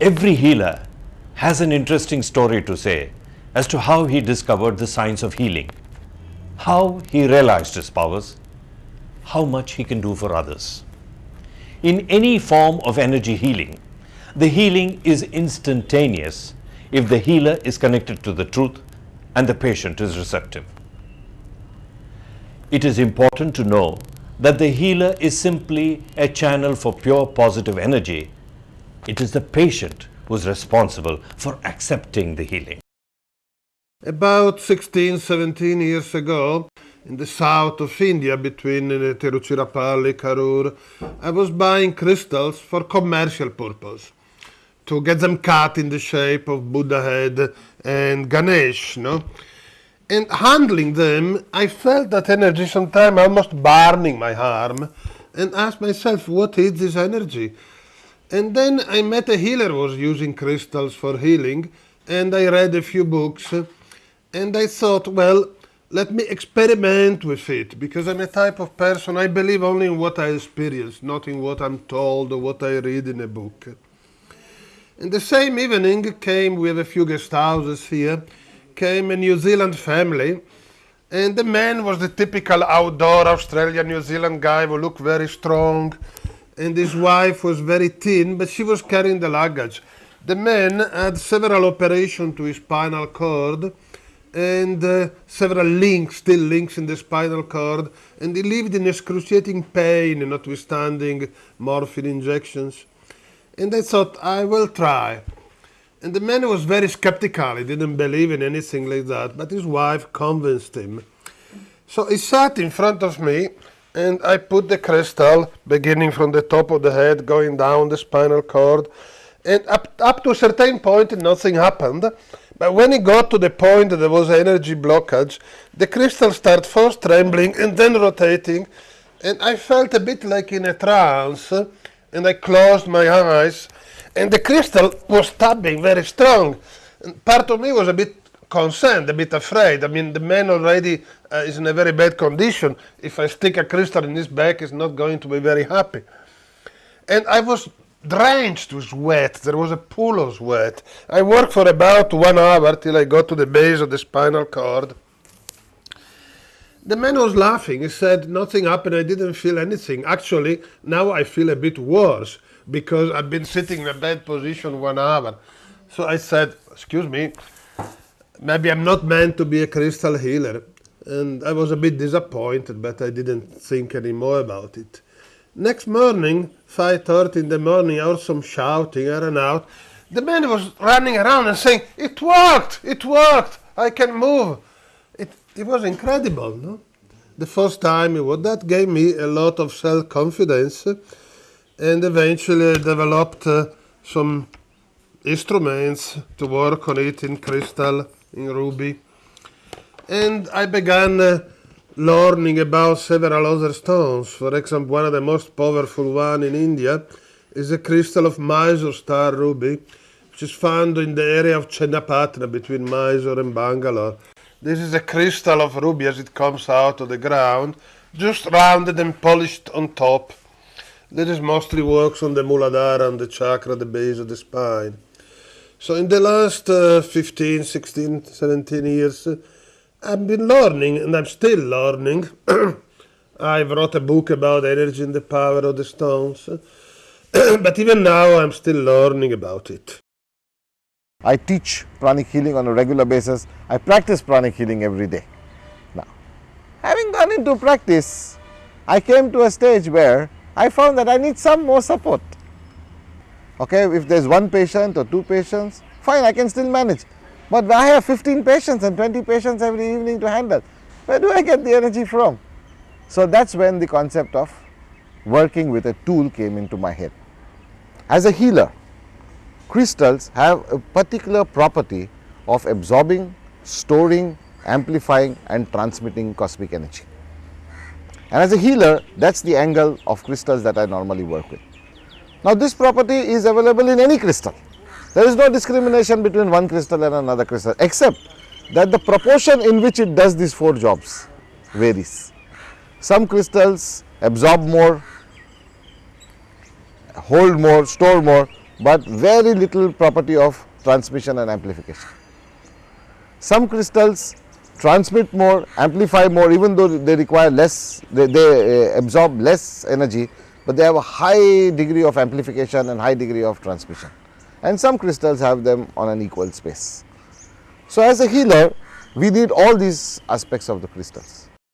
Every healer has an interesting story to say as to how he discovered the science of healing, how he realized his powers, how much he can do for others. In any form of energy healing, the healing is instantaneous if the healer is connected to the truth and the patient is receptive. It is important to know that the healer is simply a channel for pure positive energy. It is the patient who is responsible for accepting the healing. About 16, 17 years ago, in the south of India, between Tiruchirappalli, Karur, I was buying crystals for commercial purpose, to get them cut in the shape of Buddha head and Ganesh, no? And handling them, I felt that energy sometimes almost burning my arm, and asked myself, what is this energy? And then I met a healer who was using crystals for healing, and I read a few books, and I thought, well, let me experiment with it, because I'm a type of person, I believe only in what I experience, not in what I'm told or what I read in a book. And the same evening came, we have a few guest houses here, came a New Zealand family, and the man was the typical outdoor Australian New Zealand guy who looked very strong, and his wife was very thin, but she was carrying the luggage. The man had several operations to his spinal cord, and several links, still links in the spinal cord, and he lived in excruciating pain, notwithstanding morphine injections. And I thought, I will try. And the man was very skeptical, he didn't believe in anything like that, but his wife convinced him. So he sat in front of me, and I put the crystal, beginning from the top of the head, going down the spinal cord, and up to a certain point, nothing happened. But when he got to the point that there was energy blockage, the crystal started first trembling and then rotating, and I felt a bit like in a trance, and I closed my eyes, and the crystal was stabbing very strong. And part of me was a bit concerned, a bit afraid. I mean, the man already is in a very bad condition. If I stick a crystal in his back, he's not going to be very happy. And I was drenched with sweat. There was a pool of sweat. I worked for about 1 hour till I got to the base of the spinal cord. The man was laughing. He said, nothing happened, I didn't feel anything. Actually, now I feel a bit worse because I've been sitting in a bad position 1 hour. So I said, excuse me, maybe I'm not meant to be a crystal healer. And I was a bit disappointed, but I didn't think any more about it. Next morning, 5:30 in the morning, I heard some shouting. I ran out. The man was running around and saying, it worked, I can move. It was incredible, no? The first time that gave me a lot of self-confidence, and eventually I developed some instruments to work on it in crystal, in ruby. And I began learning about several other stones. For example, one of the most powerful one in India is a crystal of Mysore star ruby, which is found in the area of Chennapatna between Mysore and Bangalore. This is a crystal of ruby as it comes out of the ground, just rounded and polished on top. This mostly works on the Muladhara, on the chakra, the base of the spine. So in the last 15, 16, 17 years, I've been learning, and I'm still learning. I wrote a book about energy and the power of the stones. But even now, I'm still learning about it. I teach pranic healing on a regular basis. I practice pranic healing every day. Now, having gone into practice, I came to a stage where I found that I need some more support. Okay, if there's 1 patient or 2 patients, fine, I can still manage. But I have 15 patients and 20 patients every evening to handle. Where do I get the energy from? So that's when the concept of working with a tool came into my head. As a healer, crystals have a particular property of absorbing, storing, amplifying and transmitting cosmic energy. And as a healer, that's the angle of crystals that I normally work with. Now this property is available in any crystal. There is no discrimination between one crystal and another crystal, except that the proportion in which it does these 4 jobs varies. Some crystals absorb more, hold more, store more. but very little property of transmission and amplification. Some crystals transmit more, amplify more, even though they require less, they absorb less energy, but they have a high degree of amplification and high degree of transmission. And some crystals have them on an equal space. So as a healer, we need all these aspects of the crystals.